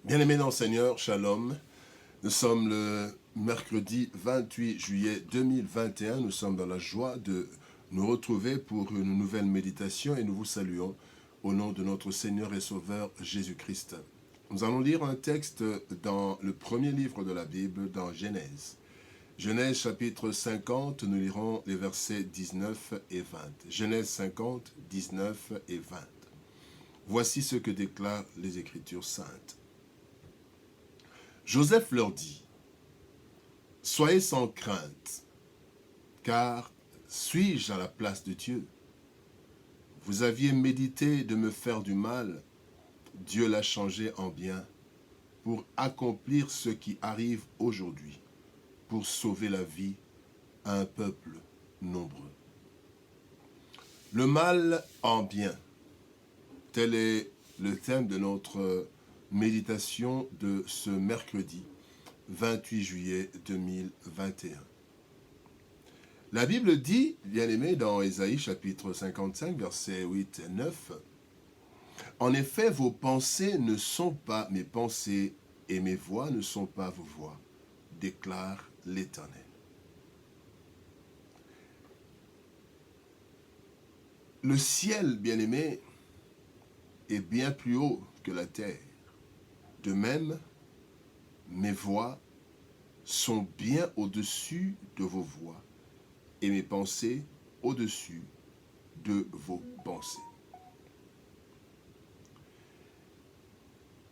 Bien-aimés dans le Seigneur, Shalom. Nous sommes le mercredi 28 juillet 2021. Nous sommes dans la joie de nous retrouver pour une nouvelle méditation et nous vous saluons au nom de notre Seigneur et Sauveur Jésus-Christ. Nous allons lire un texte dans le premier livre de la Bible, dans Genèse. Genèse chapitre 50, nous lirons les versets 19 et 20. Genèse 50, 19 et 20. Voici ce que déclarent les Écritures saintes. Joseph leur dit, « Soyez sans crainte, car suis-je à la place de Dieu? Vous aviez médité de me faire du mal, Dieu l'a changé en bien, pour accomplir ce qui arrive aujourd'hui, pour sauver la vie à un peuple nombreux. » Le mal en bien, tel est le thème de notre méditation de ce mercredi 28 juillet 2021. La Bible dit, bien-aimé, dans Ésaïe chapitre 55, versets 8 et 9, « En effet, vos pensées ne sont pas mes pensées et mes voix ne sont pas vos voix, déclare l'Éternel. » Le ciel, bien-aimé, est bien plus haut que la terre. De même, mes voix sont bien au-dessus de vos voix et mes pensées au-dessus de vos pensées.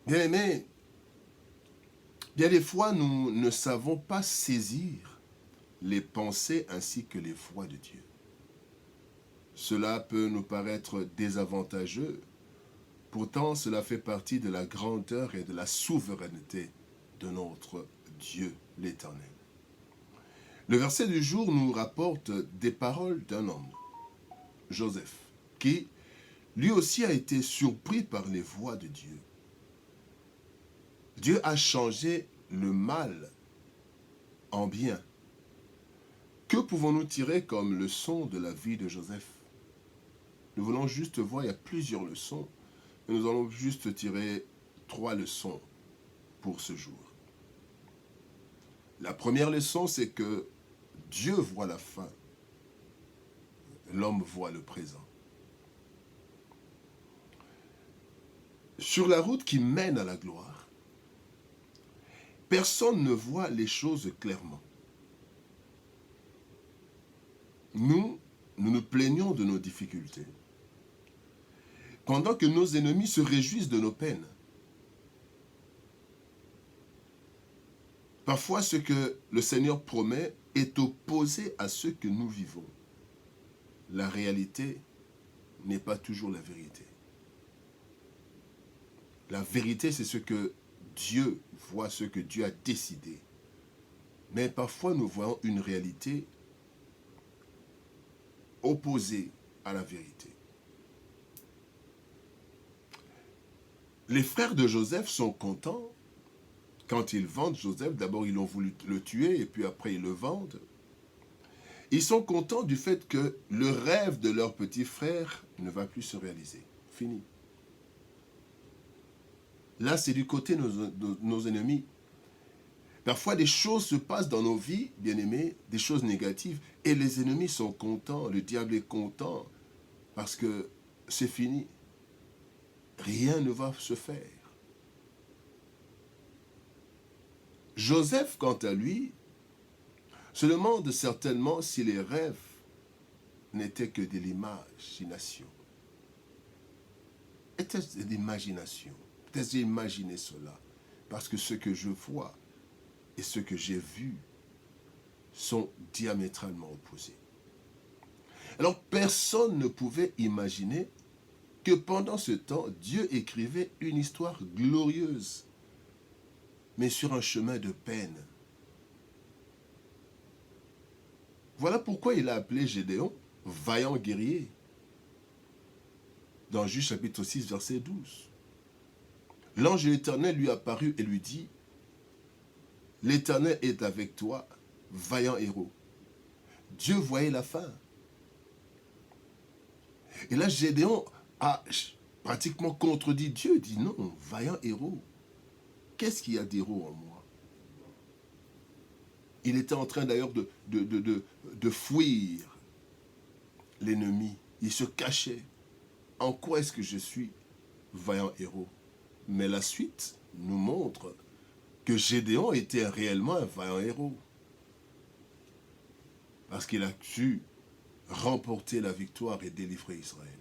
Bien-aimés, bien des fois, nous ne savons pas saisir les pensées ainsi que les voix de Dieu. Cela peut nous paraître désavantageux. Pourtant, cela fait partie de la grandeur et de la souveraineté de notre Dieu, l'Éternel. Le verset du jour nous rapporte des paroles d'un homme, Joseph, qui lui aussi a été surpris par les voix de Dieu. Dieu a changé le mal en bien. Que pouvons-nous tirer comme leçon de la vie de Joseph? Nous voulons juste voir, il y a plusieurs leçons. Nous allons juste tirer 3 leçons pour ce jour. La première leçon, c'est que Dieu voit la fin, l'homme voit le présent. Sur la route qui mène à la gloire, personne ne voit les choses clairement. Nous nous plaignons de nos difficultés, pendant que nos ennemis se réjouissent de nos peines. Parfois, ce que le Seigneur promet est opposé à ce que nous vivons. La réalité n'est pas toujours la vérité. La vérité, c'est ce que Dieu voit, ce que Dieu a décidé. Mais parfois, nous voyons une réalité opposée à la vérité. Les frères de Joseph sont contents quand ils vendent Joseph. D'abord, ils ont voulu le tuer et puis après, ils le vendent. Ils sont contents du fait que le rêve de leur petit frère ne va plus se réaliser. Fini. Là, c'est du côté de nos ennemis. Parfois, des choses se passent dans nos vies, bien-aimés, des choses négatives, et les ennemis sont contents, le diable est content, parce que c'est fini. Rien ne va se faire. Joseph, quant à lui, se demande certainement si les rêves n'étaient que de l'imagination. Était-ce de l'imagination? Peut-être j'ai imaginé cela, parce que ce que je vois et ce que j'ai vu sont diamétralement opposés. Alors personne ne pouvait imaginer que pendant ce temps, Dieu écrivait une histoire glorieuse, mais sur un chemin de peine. Voilà pourquoi il a appelé Gédéon vaillant guerrier. Dans Juge chapitre 6, verset 12. L'ange de l'Éternel lui apparut et lui dit, « L'Éternel est avec toi, vaillant héros. » Dieu voyait la fin. Et là, Gédéon a pratiquement contredit Dieu, dit non, vaillant héros. qu'est-ce qu'il y a d'héros en moi? Il était en train d'ailleurs de fuir l'ennemi. Il se cachait. En quoi est-ce que je suis vaillant héros? Mais la suite nous montre que Gédéon était réellement un vaillant héros. Parce qu'il a su remporter la victoire et délivrer Israël.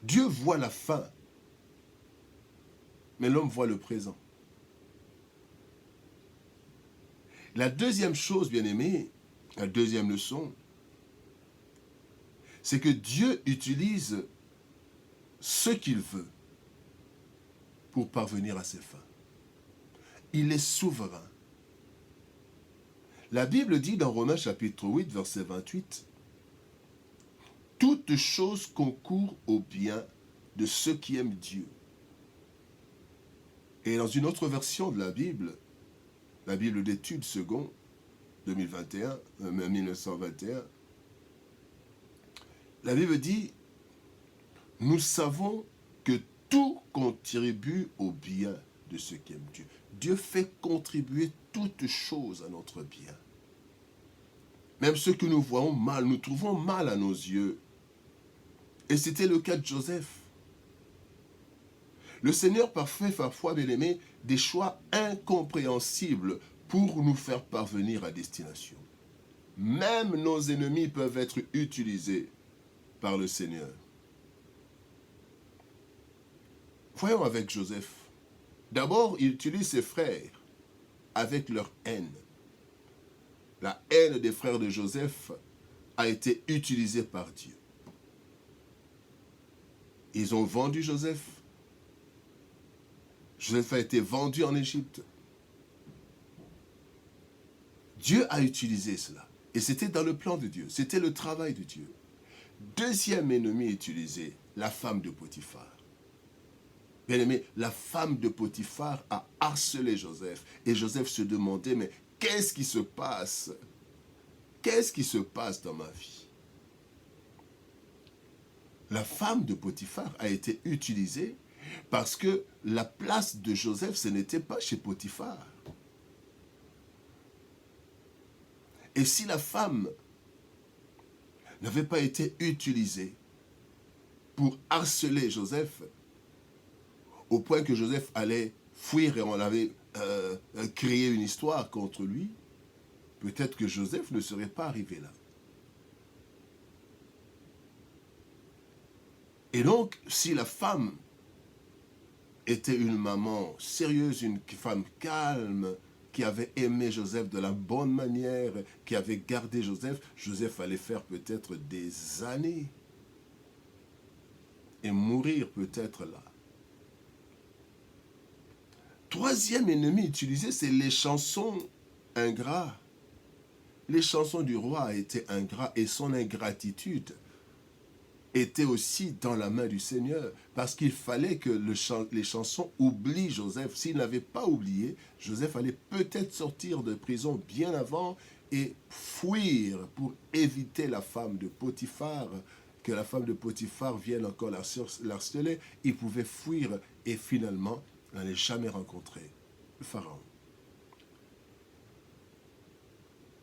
Dieu voit la fin, mais l'homme voit le présent. La deuxième chose, bien-aimé, la deuxième leçon, c'est que Dieu utilise ce qu'il veut pour parvenir à ses fins. Il est souverain. La Bible dit dans Romains chapitre 8, verset 28, « Toutes choses concourent au bien de ceux qui aiment Dieu. » Et dans une autre version de la Bible d'études second, 1921, la Bible dit, « Nous savons que tout contribue au bien de ceux qui aiment Dieu. » Dieu fait contribuer toutes choses à notre bien. Même ce que nous voyons mal, nous trouvons mal à nos yeux. Et c'était le cas de Joseph. Le Seigneur fait parfois, bien-aimés, des choix incompréhensibles pour nous faire parvenir à destination. Même nos ennemis peuvent être utilisés par le Seigneur. Voyons avec Joseph. D'abord, il utilise ses frères avec leur haine. La haine des frères de Joseph a été utilisée par Dieu. Ils ont vendu Joseph. Joseph a été vendu en Égypte. Dieu a utilisé cela. Et c'était dans le plan de Dieu. C'était le travail de Dieu. Deuxième ennemi utilisé, la femme de Potiphar. Bien aimé, la femme de Potiphar a harcelé Joseph. Et Joseph se demandait, mais qu'est-ce qui se passe? Qu'est-ce qui se passe dans ma vie? La femme de Potiphar a été utilisée parce que la place de Joseph, ce n'était pas chez Potiphar. Et si la femme n'avait pas été utilisée pour harceler Joseph, au point que Joseph allait fuir et on avait créé une histoire contre lui, peut-être que Joseph ne serait pas arrivé là. Et donc, si la femme était une maman sérieuse, une femme calme, qui avait aimé Joseph de la bonne manière, qui avait gardé Joseph, Joseph allait faire peut-être des années et mourir peut-être là. Troisième ennemi utilisé, c'est les chansons ingrats. Les chansons du roi étaient ingrats et son ingratitude était aussi dans la main du Seigneur, parce qu'il fallait que les chansons oublient Joseph. S'il n'avait pas oublié, Joseph allait peut-être sortir de prison bien avant et fuir pour éviter la femme de Potiphar, que la femme de Potiphar vienne encore l'harceler. Il pouvait fuir et finalement n'allait jamais rencontrer le Pharaon.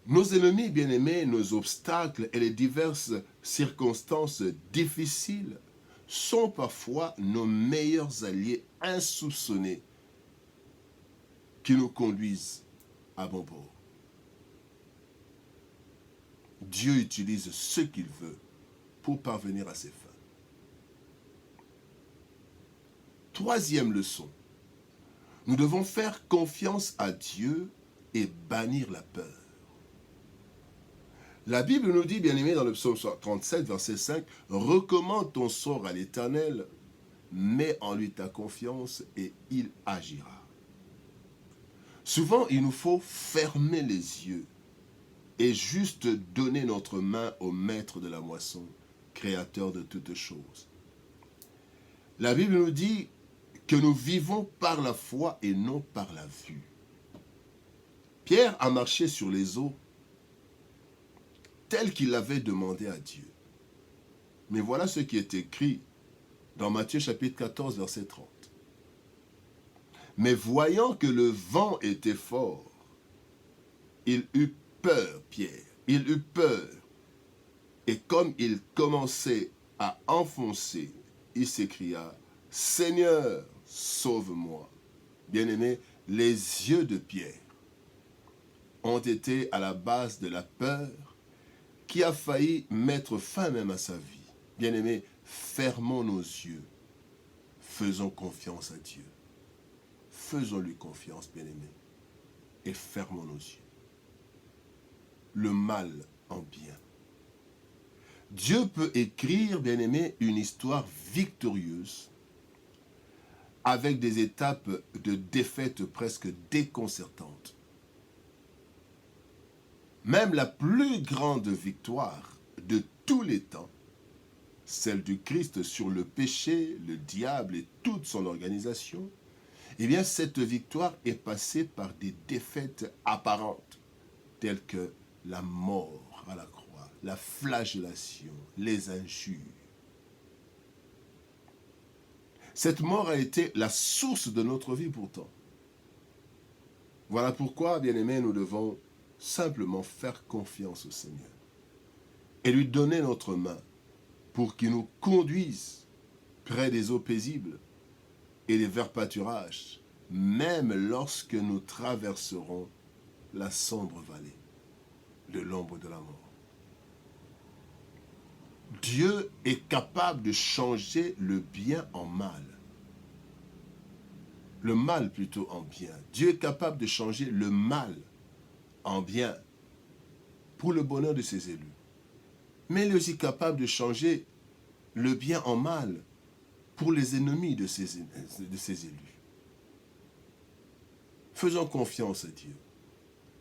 Nos ennemis bien-aimés, nos obstacles et les diverses circonstances difficiles sont parfois nos meilleurs alliés insoupçonnés qui nous conduisent à bon port. Dieu utilise ce qu'il veut pour parvenir à ses fins. Troisième leçon, nous devons faire confiance à Dieu et bannir la peur. La Bible nous dit, bien-aimé, dans le psaume 37, verset 5, « Recommande ton sort à l'Éternel, mets en lui ta confiance et il agira. » Souvent, il nous faut fermer les yeux et juste donner notre main au maître de la moisson, créateur de toutes choses. La Bible nous dit que nous vivons par la foi et non par la vue. Pierre a marché sur les eaux tel qu'il l'avait demandé à Dieu. Mais voilà ce qui est écrit dans Matthieu chapitre 14, verset 30. Mais voyant que le vent était fort, il eut peur, Pierre. Il eut peur. Et comme il commençait à enfoncer, il s'écria, « Seigneur, sauve-moi. » Bien-aimé, les yeux de Pierre ont été à la base de la peur qui a failli mettre fin même à sa vie. Bien-aimé, fermons nos yeux. Faisons confiance à Dieu. Faisons-lui confiance, bien-aimé. Et fermons nos yeux. Le mal en bien. Dieu peut écrire, bien-aimé, une histoire victorieuse avec des étapes de défaite presque déconcertantes. Même la plus grande victoire de tous les temps, celle du Christ sur le péché, le diable et toute son organisation, eh bien cette victoire est passée par des défaites apparentes, telles que la mort à la croix, la flagellation, les injures. Cette mort a été la source de notre vie pourtant. Voilà pourquoi, bien-aimés, nous devons simplement faire confiance au Seigneur et lui donner notre main pour qu'il nous conduise près des eaux paisibles et des verts pâturages, même lorsque nous traverserons la sombre vallée de l'ombre de la mort. Dieu est capable de changer le bien en mal. Le mal plutôt en bien. Dieu est capable de changer le mal en bien pour le bonheur de ses élus. Mais il est aussi capable de changer le bien en mal pour les ennemis de ses élus. Faisons confiance à Dieu.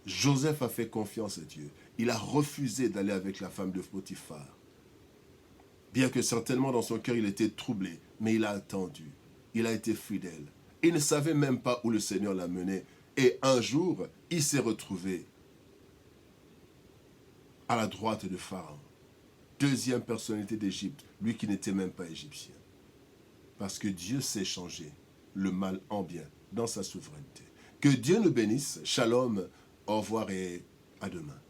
Joseph a fait confiance à Dieu. Il a refusé d'aller avec la femme de Potiphar. Bien que certainement dans son cœur il était troublé, mais il a attendu. Il a été fidèle. Il ne savait même pas où le Seigneur l'a mené. Et un jour, il s'est retrouvé à la droite de Pharaon. Deuxième personnalité d'Égypte, lui qui n'était même pas égyptien. Parce que Dieu sait changer le mal en bien dans sa souveraineté. Que Dieu nous bénisse. Shalom, au revoir et à demain.